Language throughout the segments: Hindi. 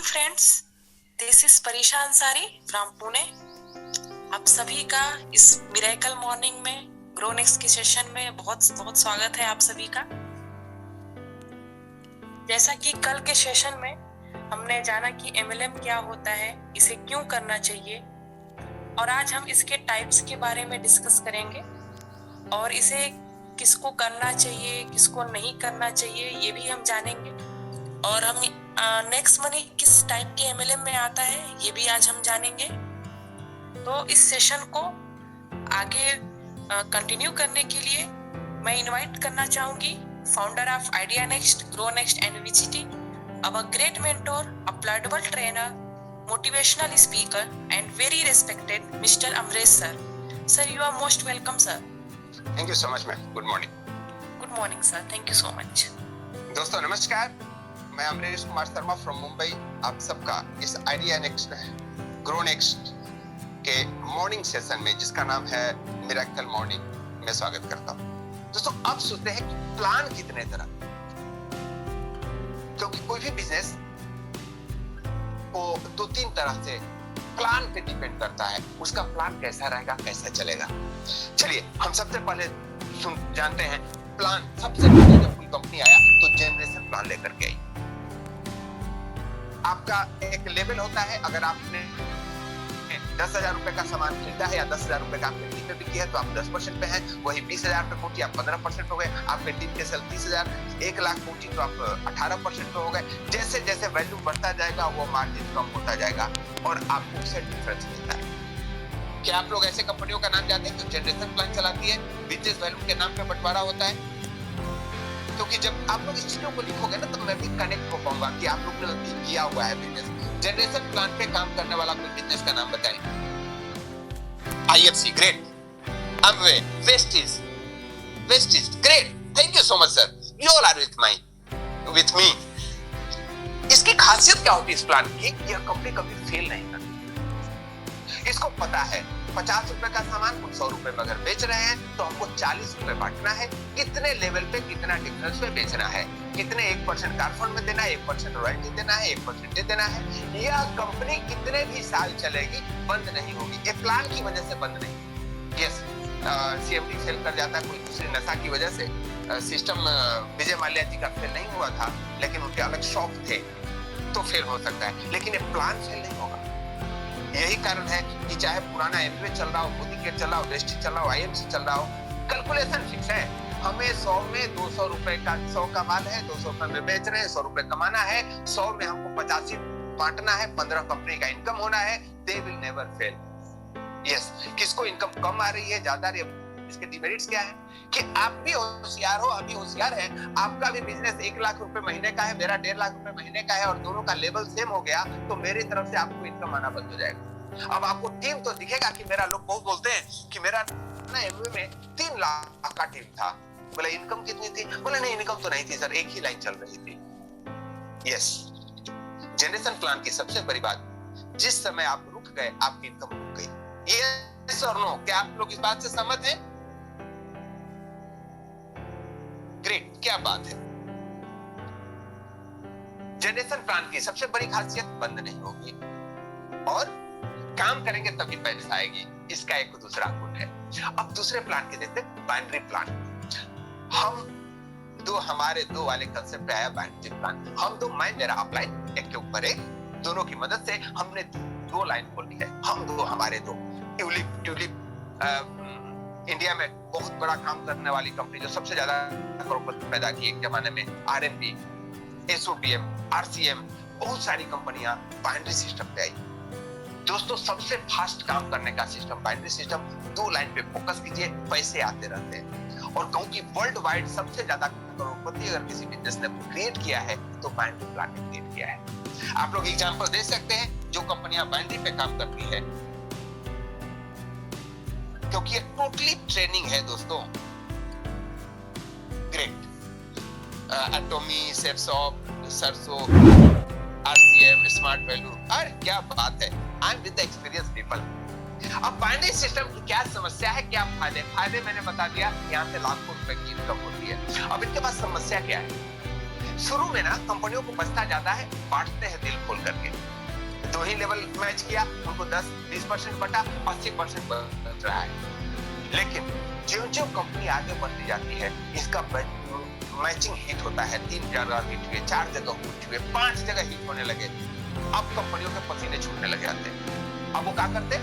Friends, this is Parisha Ansari from Pune. आप सभी का इस मिरेकल मॉर्निंग में ग्रो नेक्स्ट के सेशन में बहुत बहुत स्वागत है आप सभी का। जैसा कि कल के सेशन में हमने जाना कि MLM क्या होता है, इसे क्यों करना चाहिए, और आज हम इसके टाइप्स के बारे में डिस्कस करेंगे और इसे किसको करना चाहिए किसको नहीं करना चाहिए ये भी हम जानेंगे। और हम नेक्स्ट मनी किस टाइप के MLM में आता है ये भी आज हम जानेंगे। तो इस सेशन को आगे कंटिन्यू करने के लिए मैं इनवाइट करना चाहूंगी founder of idea next, grow next and VGT, our great mentor, applaudable trainer, motivational speaker and very respected Mr. Amresh sir. Sir, you are most welcome sir. Thank you so much ma'am. Good morning. Good morning sir. Thank you so much. दोस्तों नमस्कार, मैं अमरेश कुमार शर्मा फ्रॉम मुंबई आप सबका इस आइडिया नेक्स्ट ग्रो नेक्स्ट के मॉर्निंग सेशन में जिसका नाम है मिरेकल मॉर्निंग में स्वागत करता हूँ। दोस्तों आप सोचते हैं कि प्लान कितने तरह, क्योंकि कोई भी बिजनेस को 2-3 तरह से प्लान पे डिपेंड करता है, उसका प्लान कैसा रहेगा कैसा चलेगा। चलिए हम सबसे पहले जानते हैं प्लान। सबसे पहले जब कोई कंपनी आया तो जनरेशन प्लान लेकर के आई। आपका एक लेवल होता है, अगर आपने 10,000 रुपए का सामान खरीदा है या 10,000 रुपए का आपने टीम पे बिकी है तो आप 10% पे हैं, वही 20,000 पे पहुंची आप 15% हो गए, आपके टीम के सेल 30,000, 1 लाख पहुंची तो आप 18% पे हो गए। जैसे जैसे वैल्यू बढ़ता जाएगा वो मार्जिन कम होता जाएगा और आपको उससे डिफरेंस मिलता है। क्या आप लोग ऐसे कंपनियों का नाम जानते हैं जो जनरेशन प्लान चलाती है, बिजनेस वैल्यू के नाम पे बंटवारा होता है? क्योंकि जब आप लोग इस चीजों को लिखोगे ना तो मैं भी कनेक्ट हो पाऊंगा कि आप लोग ने भी किया हुआ है बिजनेस। जनरेशन प्लान पे काम करने वाला कोई बिजनेस का नाम बताएं। IFC great, Amway, Vestige great, thank you so much sir, you all are with me. इसकी खासियत क्या होती है इस प्लान की? यह कंपनी कभी फेल नहीं करती। इसको पता है 50 रुपए का सामान कुछ 100 रुपए में अगर बेच रहे हैं तो हमको 40 रुपए बांटना है, कितने लेवल पे कितना डिफरेंस पे बेचना है, कितने 1% कारफंड में देना है, 1% रॉयल्टी देना है, 1% देना है। यह कंपनी कितने भी साल चलेगी, बंद नहीं होगी। ये प्लान की वजह से बंद नहीं। यस, CMD फेल कर जाता है कोई दूसरी नशा की वजह से। सिस्टम विजय माल्या जी का फेल नहीं हुआ था, लेकिन उनके अलग शौक थे तो फेल हो सकता है, लेकिन ये प्लान फेल नहीं होगा। यही कारण है कि चाहे पुराना MBA चल रहा हो, मोदी चल रहा हो, वेस्टिज चल रहा हो, IMC चल रहा हो, कैलकुलेशन फिक्स है। हमें 100 में 200 रुपए का 100 का माल है, 200 रुपए में बेच रहे हैं, 100 रुपए कमाना है, 100 में हमको 85 बांटना है, 15 कंपनी का इनकम होना है। They will never fail. Yes, किसको इनकम कम आ रही है, ज्यादा रही है, इसके डिमेरिट्स क्या है कि आप भी होशियार हो, अभी होशियार है, आपका भी बिजनेस 1 लाख रुपए महीने का है, मेरा 1.5 लाख रुपए महीने का है और दोनों का लेवल सेम हो गया तो मेरी तरफ से आपको इनकम आना बंद हो जाएगा। अब आपको टीम तो दिखेगा कि मेरा, लोग बहुत बोलते हैं कि मेरा ना MBA में 3 लाख का टीम था। बोले इनकम कितनी थी? बोले नहीं इनकम तो नहीं थी सर, एक ही लाइन चल रही थी। यस, जनरेशन प्लान की सबसे बड़ी बात, जिस समय आप रुक गए आपकी इनकम रुक गई। यस और नो, क्या आप लोग इस बात से सहमत हैं? ग्रेट, क्या बात है। जनरेशन प्लान की सबसे बड़ी खासियत बंद नहीं होगी और काम करेंगे तभी पैसा आएगी। इसका एक दूसरा गुण है। अब दूसरे प्लान के देखते हैं, बाइनरी प्लान। हमारे दो वाले कंसेप्ट पे आया बाइनरी प्लान। हम दो, मैं मेरा अपलाइन, एक के ऊपर एक, दोनों की मदद से हमने 2 लाइन खोली है। हम दो, हमारे दो। ट्यूलिप इंडिया में बहुत बड़ा काम करने वाली कंपनी जो सबसे ज्यादा करोड़पति पैदा की एक जमाने में, RMP, SOPM, RCM, बहुत सारी कंपनियां बाइनरी सिस्टम पे आई। दोस्तों सबसे फास्ट काम करने का सिस्टम बाइनरी सिस्टम। 2 लाइन पे फोकस कीजिए, पैसे आते रहते हैं। और कहूं कि वर्ल्ड वाइड सबसे ज्यादा करोड़पति अगर किसी बिजनेस ने क्रिएट किया है तो बाइनरी प्लान ने क्रिएट किया है। आप लोग एग्जांपल दे सकते हैं जो कंपनियां बाइनरी पे काम करती है, क्योंकि ये टोटली ट्रेनिंग है दोस्तों। ग्रेट, एटॉमी, सेप्सॉप, सरसो, RCM, स्मार्ट वैल्यू, अरे क्या बात है। I am with the experience people. अब बाइनरी सिस्टम की क्या समस्या है, क्या फायदे मैंने बता दिया। यहाँ से लाखों रुपए की इनकम होती है। अब इनके पास समस्या क्या है? शुरू में ना कंपनियों को बचता ज्यादा है, बांटते हैं दिल खोल करके। 2 ही लेवल मैच किया, उनको 10-20% बटा, 80% बच रहा है। लेकिन जो कंपनी आगे बढ़ती जाती है, इसका मैचिंग हिट होता है। 3 जगह हिट हुए, 4 जगह हिट हुए, 5 जगह हिट होने लगे। अब कंपनियों के पसीने छूटने लग जाते हैं। अब वो क्या करते,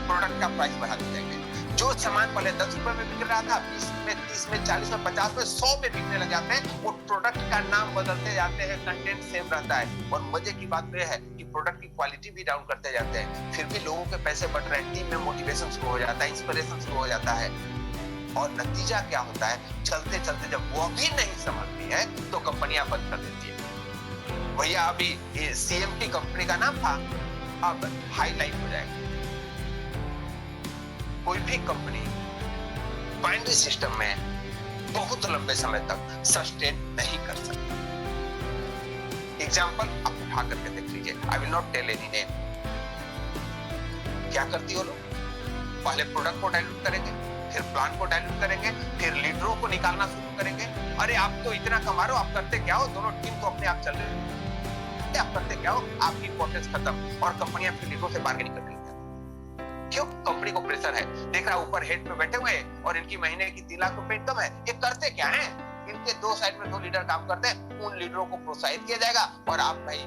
प्रोडक्ट का प्राइस बढ़ाते जाएंगे। जो सामान पहले 10 रुपए में बिक रहा था, 20 में, 30 में, 40 में, 50 में, 100 में बिकने लग जाते हैं। वो प्रोडक्ट का नाम बदलते जाते हैं, कंटेंट सेम रहता है। और मजे की बात तो यह है कि प्रोडक्ट की क्वालिटी भी डाउन करते जाते हैं, फिर भी लोगों के पैसे बढ़ रहे हैं। टीम में मोटिवेशन शुरू हो जाता है, इंस्पिरेशन शुरू हो जाता है। और नतीजा क्या होता है, चलते चलते जब वो भी नहीं समझती है तो कंपनियां बंद कर देती है। भैया अभी CMT कंपनी का नाम था, अब हाईलाइट हो जाएगा। कोई भी कंपनी बाइनरी सिस्टम में बहुत लंबे समय तक सस्टेन नहीं कर सकती। एग्जांपल आप उठा करके देख लीजिए, I will not tell any name. क्या करती हो लोग, पहले प्रोडक्ट को डाइल्यूट करेंगे, फिर प्लान को डाइल्यूट करेंगे, फिर लीडरों को निकालना शुरू करेंगे। अरे आप तो इतना कमा रहे हो, आप करते क्या हो, दोनों टीम तो अपने आप चल रहे हैं, आप करते क्या हो, आपकी इंपॉर्टेंस खत्म। और कंपनियां फिर लीडरों से बार्गेनिंग करने लगती हैं। क्यों? कंपनी को प्रेशर है, देख रहा ऊपर हेड पे बैठे हुए हैं और इनकी महीने की 3 लाख रुपए इनकम है। ये करते क्या है, इनके 2 साइड में 2 लीडर काम करते हैं, उन लीडरों को प्रोत्साहित किया जाएगा। और आप भाई,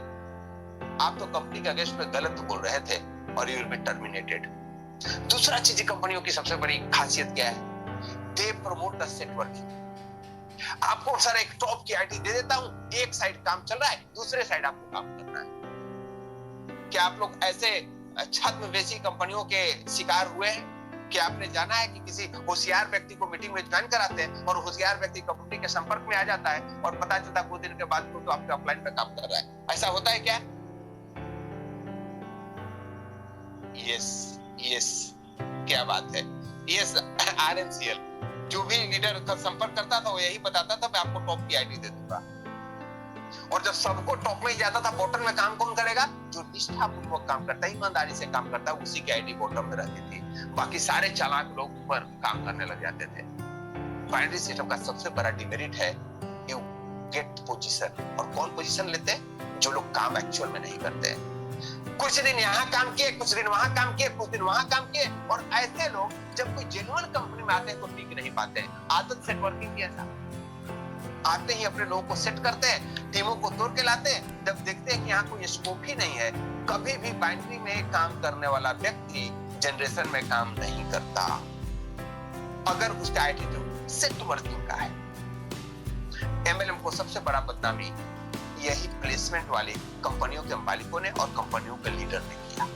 आप तो कंपनी के अगेंस्ट में गलत बोल रहे थे और यू विल बी टर्मिनेटेड। दूसरा चीज कंपनियों की सबसे बड़ी खासियत क्या है, they promote the set working. आपको सर एक टॉप की आईटी दे देता हूं, एक साइड काम चल रहा है, दूसरे साइड आपको काम करना है। क्या आप लोग ऐसे छद्मवेशी कंपनियों के शिकार हुए हैं? क्या आपने जाना है कि किसी होशियार व्यक्ति को मीटिंग में ज्वाइन कराते हैं और होशियार व्यक्ति कंपनी के संपर्क में आ जाता है और पता चलता कुछ दिन के बाद तो आपके अपलाइन पे काम कर रहा है? ऐसा होता है क्या? यस, क्या बात है। यस, RNCL जो भी लीडर का संपर्क करता था वो यही बताता था, मैं आपको टॉप की आईडी दे दूंगा। और जब सबको टॉप में ही जाता था, बॉटम में काम कौन करेगा? जो निष्ठापूर्वक काम करता है, ईमानदारी से काम करता है, उसी की आईडी बॉटम में रहती थी। बाकी सारे चालाक लोग ऊपर काम करने लग जाते थे। बाइनरी सिस्टम का सबसे बड़ा डिमेरिट है, यू गेट पोजीशन। और कौन पोजीशन लेते हैं? जो लोग काम एक्चुअल में नहीं करते हैं। कुछ दिन यहाँ काम किए, कुछ दिन वहां काम किए, कुछ दिन वहां काम किए। और ऐसे लोग जब कोई जेन्युइन कंपनी में आते हैं तो टिक नहीं पाते हैं। आदत सेट वर्किंग की ऐसा, आते ही अपने लोगों को सेट करते हैं, टीमों को तोड़ के लाते हैं। जब देखते हैं कि यहाँ कोई स्कोप ही नहीं है, कभी भी बाइनरी में काम करने वाला व्यक्ति जनरेशन में काम नहीं करता अगर उसका एटीट्यूड सेट वर्किंग का है। MLM को सबसे बड़ा बदनामी यही प्लेसमेंट वाली कंपनियों के मालिकों ने और कंपनियों के लीडर ने किया।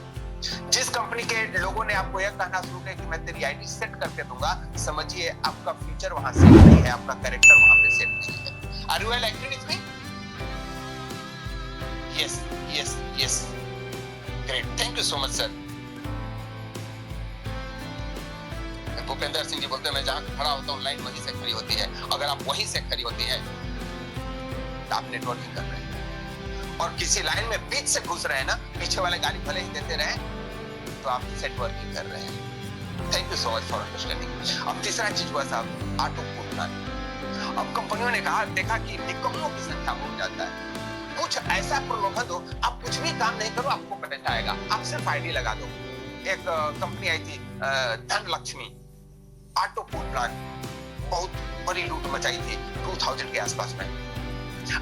जिस कंपनी के लोगों ने आपको यह कहना शुरू किया कि मैं तेरी आईडी सेट करके दूंगा, समझिए आपका फ्यूचर वहां सेट नहीं है, आपका कैरेक्टर वहां पे सेट नहीं है। Are you all agree with me? Yes, great, thank you so much sir. Bhupendra Singh ji बोलते हैं, मैं जहां खड़ा होता हूं लाइन वहीं से खड़ी होती है। अगर आप वहीं से खड़ी होती है तो आप नेटवर्किंग कर रहे हैं। और किसी लाइन में बीच से घुस रहे हैं ना, पीछे वाले गाली भले ही देते रहे तो आप सेट वर्किंग कर रहे हैं। Thank you so much for understanding. अब तीसरा चीज हुआ साहब, ऑटो पुल। अब कंपनियों ने कहा, देखा कि निकम्मों की संख्या बढ़ जाता है, कुछ ऐसा प्रलोभन दो, आप कुछ भी काम नहीं करो, आपको पैसा आएगा, आप सिर्फ आईडी लगा दो। एक कंपनी आई थी धनलक्ष्मी, ऑटो पुल प्लान, बहुत बड़ी लूट मचाई थी 2000 के आसपास में।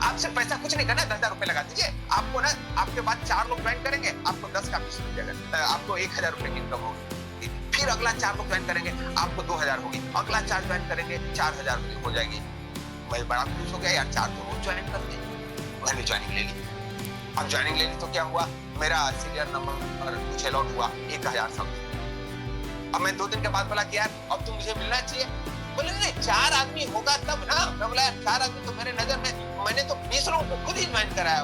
आपसे पैसा कुछ नहीं करना, 10,000 रुपए लगा दीजिए, आपको ना आपके बाद 4 लोग ज्वाइन करेंगे, आपको 10 का फीस मिलेगा, आपको 1000 रुपए की इनकम होगी। फिर अगला 4 लोग ज्वाइन करेंगे, आपको 2000 होगी, अगला 4 ज्वाइन करेंगे, 4000 हो जाएगी। मैं बड़ा खुश हो गया यार, 4 तो रोज ज्वाइन करते हैं। मैंने ज्वाइनिंग ले ली। अब ज्वाइनिंग ले ली तो क्या हुआ, मेरा सीरियल नंबर कुछ अलॉट हुआ 1000 समथिंग। अब मैं 2 दिन के बाद बोला कि यार अब तो मुझे मिलना चाहिए। बोले नहीं, 4 आदमी होगा तब ना। मैं बोला 4 आदमी तो मेरे नजर में, मैंने तो 20 लोगों को खुद ही ज्वाइन कराया।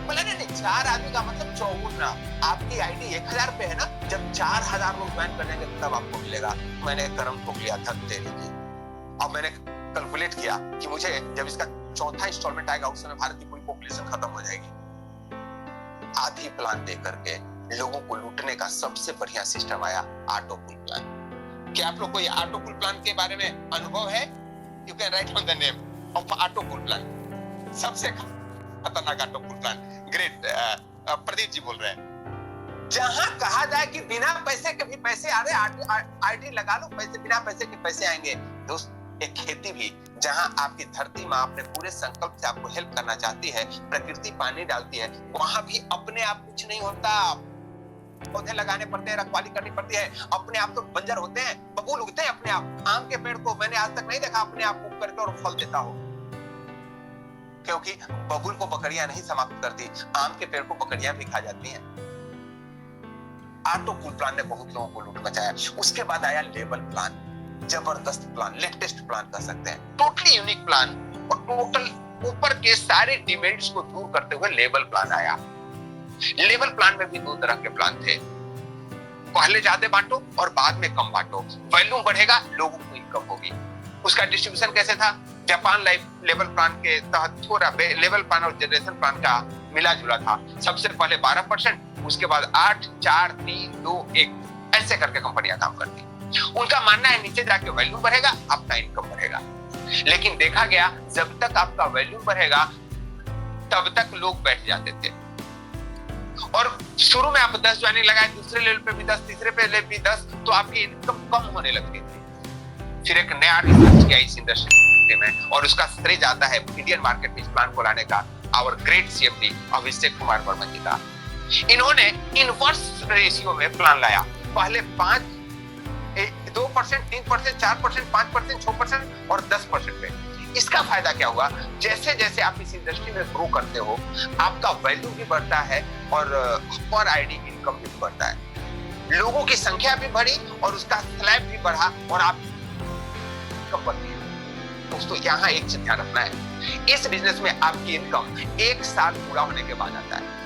बोला नहीं, 4 आदमी का मतलब 54 ना। आपकी आईडी 1000 पे है ना, जब 4000 लोग ज्वाइन करेंगे तब आपको मिलेगा। मैंने कर्म ठोक लिया था तेरे की। अब मैंने कैलकुलेट किया कि मुझे जब इसका 4था इंस्टॉलमेंट आएगा उस समय भारत की पूरी पॉपुलेशन खत्म हो जाएगी। आधी प्लान दे करके लोगों को लूटने का सबसे बढ़िया सिस्टम आया, ऑटो पुल प्लान। क्या आप लोग को ये ऑटो पुल प्लान के बारे में अनुभव है? You can write on the name of auto pool plan. सबसे खतरनाक auto cool plan. Great, Pradeep ji बोल रहे हैं। जहां कहा जाए कि बिना पैसे के भी पैसे आ रहे, आईडी लगा लो, पैसे बिना पैसे के पैसे आएंगे। दोस्त, एक खेती भी जहां आपकी धरती माँ अपने पूरे संकल्प से आपको हेल्प करना चाहती है, प्रकृति पानी डालती है, वहां भी अपने आप कुछ नहीं होता। पौधे लगाने पड़ते हैं, रखवाली करनी पड़ती है, अपने आप तो बंजर होते हैं, बबूल उगते हैं अपने आप। आम के पेड़ को मैंने आज तक नहीं देखा अपने आप उग करके और फल देता हो, क्योंकि बबूल को बकरियां नहीं समाप्त करती, आम के पेड़ को बकरियां भी खा जाती हैं। ऑटो कूल प्लान ने बहुत लोगों को लूट मचाया। उसके बाद आया लेवल प्लान, जबरदस्त प्लान, लेटेस्ट प्लान कह सकते हैं, टोटली यूनिक प्लान, और टोटल ऊपर के सारे डिमेरिट्स को दूर करते हुए लेवल प्लान आया। लेवल प्लान में भी दो तरह के प्लान थे, पहले ज्यादा बांटो और बाद में कम बांटो, वैल्यूम बढ़ेगा, लोगों को इनकम होगी। उसका डिस्ट्रीब्यूशन कैसे था? जापान लाइफ लेवल प्लान के तहत थोड़ा लेवल प्लान और जनरेशन प्लान का मिला जुला था। सबसे पहले 12%, उसके बाद 8, 4, 3, 2, 1 ऐसे करके कंपनियां काम करती। उनका मानना है नीचे जाके वैल्यूम बढ़ेगा, आपका इनकम बढ़ेगा। लेकिन देखा गया जब तक आपका वैल्यूम बढ़ेगा तब तक लोग बैठ जाते थे, और शुरू में आप 10 ज्वाइनिंग लगाए, दूसरे लेवल पे भी 10, तीसरे पे लेवल भी 10, तो आपकी इनकम कम होने लगती थी। फिर एक नया रिसर्च किया इस इंडस्ट्री में, और उसका श्रेय जाता है इंडियन मार्केट में इस प्लान को लाने का our great CMD Abhishek Kumar Verma जी का। इन्होंने इनवर्स रेशियो में प्लान लाया। पहले 5, 2%, 3%, 4%, 5%, 6% और 10% पे। इसका फायदा क्या हुआ? जैसे जैसे आप इस इंडस्ट्री में ग्रो करते हो, आपका वैल्यू भी बढ़ता है और पर आईडी इनकम भी बढ़ता है। लोगों की संख्या भी बढ़ी और उसका स्लैब भी बढ़ा और आप इनकम बढ़ती है। दोस्तों, यहाँ एक चीज ध्यान रखना है, इस बिजनेस में आपकी इनकम 1 साल पूरा होने के बाद आता है,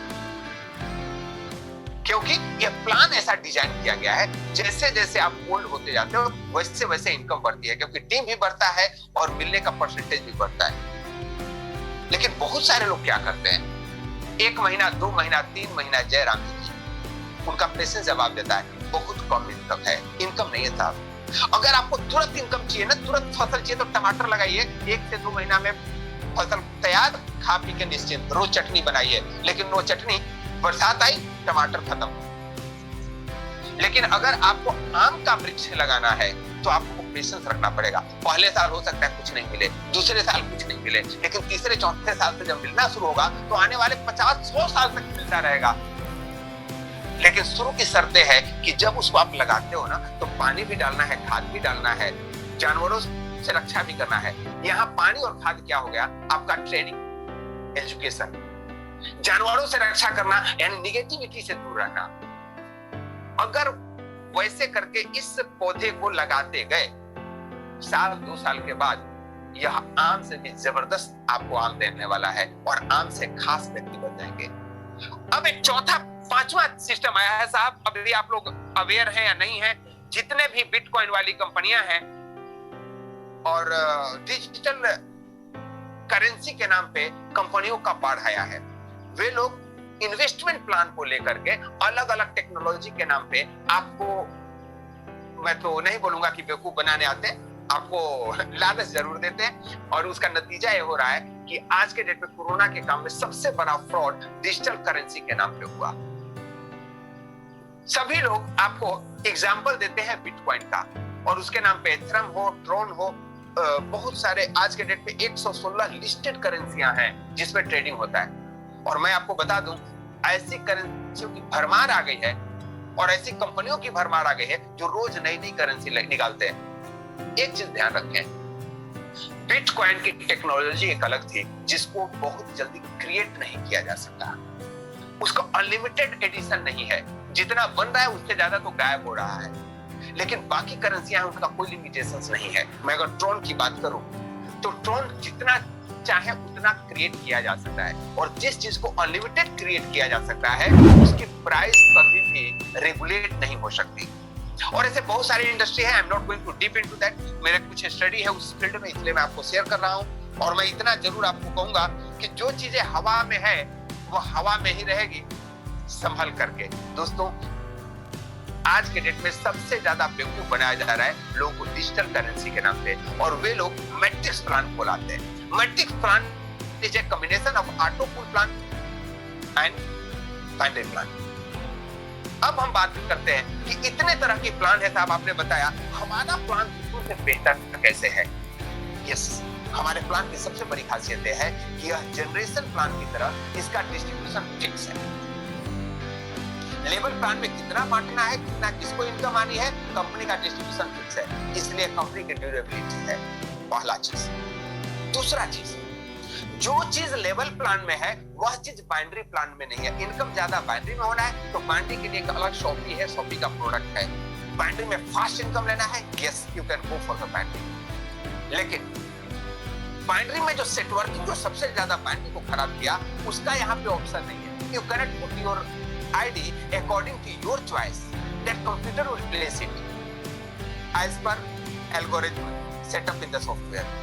क्योंकि यह प्लान ऐसा डिजाइन किया गया है, जैसे जैसे आप ओल्ड होते जाते हो वैसे वैसे इनकम बढ़ती है, क्योंकि टीम भी बढ़ता है और मिलने का परसेंटेज भी बढ़ता है। लेकिन बहुत सारे लोग क्या करते हैं, 1 महीना, 2 महीना, 3 महीना जयराम जी, उनका पेशेंस जवाब देता है बहुत कम इनकम है, इनकम नहीं है साहब। अगर आपको तुरंत इनकम चाहिए ना, तुरंत फसल चाहिए, तो टमाटर लगाइए, 1 से 2 महीना में फसल तैयार, खा पी के निश्चिंत, रोज चटनी बनाइए। लेकिन वो चटनी, बरसात आई, टमाटर खत्म। लेकिन अगर आपको आम का वृक्ष लगाना है तो आपको पेशेंस रखना पड़ेगा। पहले साल हो सकता है कुछ नहीं मिले, दूसरे साल कुछ नहीं मिले, लेकिन तीसरे चौथे साल से जब मिलना शुरू होगा तो आने वाले 50-100 साल तक मिलता रहेगा। लेकिन शुरू की शर्तें है कि जब उसको आप लगाते हो ना, तो पानी भी डालना है, खाद भी डालना है, जानवरों से रक्षा भी करना है। यहाँ पानी और खाद क्या हो गया? आपका ट्रेनिंग, एजुकेशन। जानवरों से रक्षा करना यानी निगेटिविटी से दूर रहना। अगर वैसे करके इस पौधे को लगाते गए, 1-2 साल के बाद यह आम से भी जबरदस्त आपको आम देने वाला है और आम से खास व्यक्ति बन जाएंगे। अब एक चौथा, 5वां सिस्टम आया है साहब। अभी आप लोग अवेयर हैं या नहीं है, जितने भी बिटकॉइन वाली कंपनियां हैं और डिजिटल करेंसी के नाम पे कंपनियों का बाढ़ आया है, वे लोग इन्वेस्टमेंट प्लान को लेकर के अलग अलग टेक्नोलॉजी के नाम पे आपको, मैं तो नहीं बोलूंगा कि बेवकूफ बनाने आते हैं, आपको लालच जरूर देते हैं। और उसका नतीजा ये हो रहा है कि आज के डेट में कोरोना के काम में सबसे बड़ा फ्रॉड डिजिटल करेंसी के नाम पे हुआ। सभी लोग आपको एग्जाम्पल देते हैं बिटकॉइन का, और उसके नाम पे एथेरियम हो, ट्रोन हो, बहुत सारे आज के डेट पे 116 लिस्टेड करेंसियां हैं जिसमें ट्रेडिंग होता है। और मैं आपको बता दूं, ऐसी करेंसियों की भरमार आ गई है और ऐसी कंपनियों की भरमार आ गई है जो रोज नई नई करेंसी निकालते हैं। एक चीज ध्यान रखें, बिटकॉइन की टेक्नोलॉजी एक अलग थी जिसको बहुत जल्दी क्रिएट नहीं किया जा सकता। उसका अनलिमिटेड एडिशन नहीं है, जितना बन रहा है उससे ज्यादा तो गायब हो रहा है। लेकिन बाकी करेंसियां उनका कोई लिमिटेशंस नहीं है। मैं अगर ट्रोन की बात करूं तो ट्रोन जितना चाहे उतना क्रिएट किया जा सकता है, और जिस चीज को अनलिमिटेड क्रिएट किया जा सकता है उसकी प्राइस कभी भी रेगुलेट नहीं हो सकती। और ऐसे बहुत सारी इंडस्ट्री है, I am not going to deep into that, मेरा कुछ स्टडी है उस फील्ड में, इसलिए मैं आपको शेयर कर रहा हूं। और मैं इतना जरूर आपको कहूंगा कि जो चीजें हवा में है वो हवा में ही रहेगी, संभल करके। दोस्तों, आज के डेट में सबसे ज्यादा बेवकूफ बनाया जा रहा है लोगों को डिजिटल करेंसी के नाम पे, और वे लोग मैट्रिक्स प्लान को लाते हैं। Matrix plan concept is a combination of auto pool plan and binary plan. अब हम बात करते हैं कि इतने तरह के प्लान है साहब, आपने बताया हमारा प्लान दूसरों से बेहतर कैसे है। यस, हमारे प्लान की सबसे बड़ी खासियत है कि यह जनरेशन प्लान की तरह इसका डिस्ट्रीब्यूशन फिक्स है। लेवल प्लान में कितना बांटना है, कितना किसको इनकम आनी है, कंपनी का डिस्ट्रीब्यूशन फिक्स है, इसलिए कंपनी की ड्यूरेबिलिटी है पहला चीज। दूसरा चीज, जो चीज लेवल प्लान में है वह चीज बाइनरी प्लान में नहीं है। इनकम ज्यादा बाइनरी में होना है तो बाइनरी के लिए एक अलग शॉपी है, शॉपी का प्रोडक्ट है। बाइनरी में फास्ट इनकम लेना है, yes you can go for the binary. लेकिन बाइनरी में जो सेटवर्किंग जो सबसे ज्यादा बाइनरी को खराब किया, उसका यहाँ पे ऑप्शन नहीं है। You cannot put your ID according to your choice, that computer will place it as per algorithm setup in the software.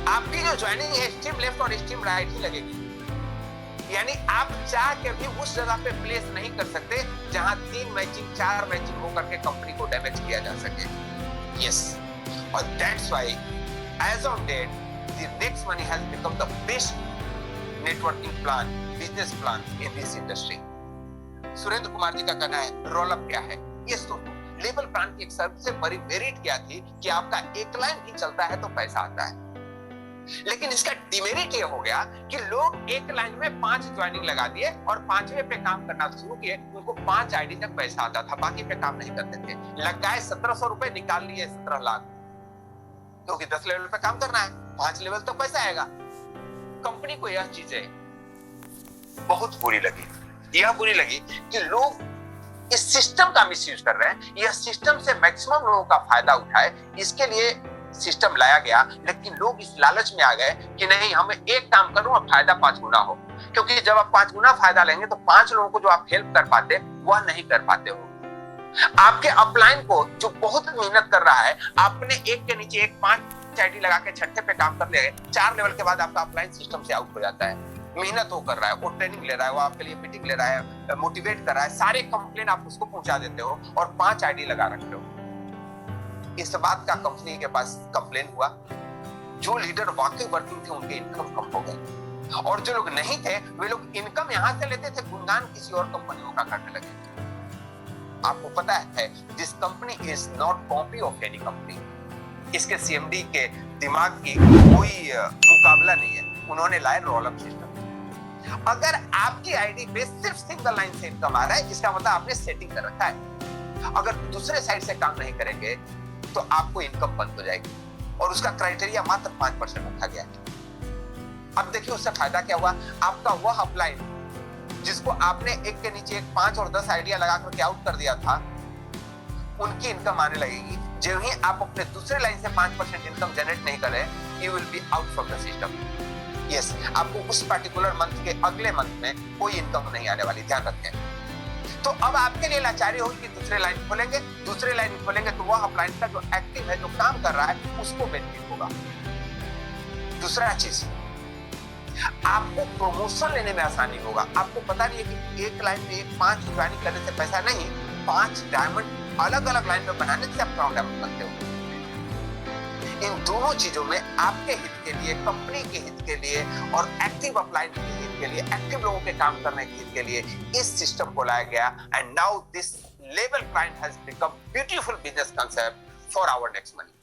आपकी जो ज्वाइनिंग है स्ट्रीम लेफ्ट और स्ट्रीम राइट ही लगेगी, यानी आप चाह के भी उस जगह पे प्लेस नहीं कर सकते जहां 3 मैचिंग 4 मैचिंग होकर के कंपनी को डैमेज किया जा सके। यस, और that's why as on date the next money has become the best networking plan, business plan in this industry. Surendra Kumar ji का कहना है रोल अप क्या है। यस दोस्तों, लेवल प्लान की एक सबसे बड़ी मेरिट क्या थी कि आपका एक लाइन ही चलता है तो पैसा आता है। लेकिन इसका डिमेरिट ये हो गया कि लोग एक लाइन में 5 ज्वाइनिंग लगा दिए और 5वें पे काम करना शुरू किए। उनको 5 आईडी तक पैसा आता था, बाकी पे काम नहीं करते थे। लग गए 1700 रुपए, निकाल लिए 17 लाख, क्योंकि 10 लेवल पे काम करना है, 5 लेवल तो पैसा आएगा। कंपनी को यह चीजें बहुत बुरी लगी। यह बुरी लगी कि लोग इस सिस्टम का मिसयूज कर रहे हैं। यह सिस्टम से मैक्सिमम लोगों का फायदा उठाए, इसके लिए सिस्टम लाया गया। लेकिन लोग इस लालच में आ गए कि नहीं, हमें एक काम करूं और फायदा 5 गुना हो, क्योंकि जब आप 5 गुना फायदा लेंगे तो 5 लोगों को जो आप हेल्प कर पाते वह नहीं कर पाते हो। आपके अपलाइन को जो बहुत मेहनत कर रहा है, आपने एक के नीचे एक 5 आईडी लगा के 6ठे पे काम कर लिया, 4 लेवल के बाद आपका अपलाइन सिस्टम से आउट हो जाता है। मेहनत वो कर रहा है, वो ट्रेनिंग ले रहा है, वो आपके लिए मीटिंग ले रहा है, मोटिवेट कर रहा है, सारे कंप्लेन आप उसको पहुंचा देते हो और 5 आईडी लगा रखते हो। इस बात का कंपनी के पास कंप्लेन हुआ। जो लीडर वाकई वर्किंग थे उनके इनकम कम हो गए, और जो लोग नहीं थे वे लोग इनकम यहां से लेते थे, गुणगान किसी और कंपनियों का करने लगे। आपको पता है this company is not copy of any company. इसके सीएमडी के दिमाग की कोई मुकाबला नहीं है। उन्होंने लाया रोल अप सिस्टम। अगर आपकी आईडी पे सिर्फ सिंगल लाइन से इनकम आ रहा है, इसका मतलब आपने सेटिंग कर रखा है। अगर दूसरे साइड से काम नहीं करेंगे तो आपको इनकम बंद हो जाएगी, और उसका क्राइटेरिया मात्र 5% रखा गया है। अब देखिए उससे फायदा क्या हुआ। आपका वह अपलाइन जिसको आपने एक के नीचे एक 5 और 10 आइडिया लगा करके आउट कर दिया था, उनकी इनकम आने लगेगी। जब ही आप अपने दूसरे लाइन से 5% इनकम जनरेट नहीं करें, you will be out from the system. Yes, आपको उस पर्टिकुलर मंथ के अगले मंथ में कोई इनकम नहीं आने वाली, ध्यान रखें। तो अब आपके लिए लाचारी होगी कि दूसरे लाइन खोलेंगे, दूसरे लाइन खोलेंगे तो वह अपलाइन का जो एक्टिव है, जो काम कर रहा है, उसको बेनिफिट होगा। दूसरा चीज, आपको प्रमोशन लेने में आसानी होगा। आपको पता नहीं है कि एक लाइन में एक 5 ज्वाइनिंग करने से पैसा नहीं, 5 डायमंड अलग अलग लाइन में बनाने से आप क्राउन डायमंड बनते हो। इन दोनों चीजों में आपके हित के लिए, कंपनी के हित के लिए और एक्टिव अपलाइन के हित के लिए, एक्टिव लोगों के काम करने के हित के लिए इस सिस्टम को लाया गया। And now this level client has become beautiful business concept for our next money.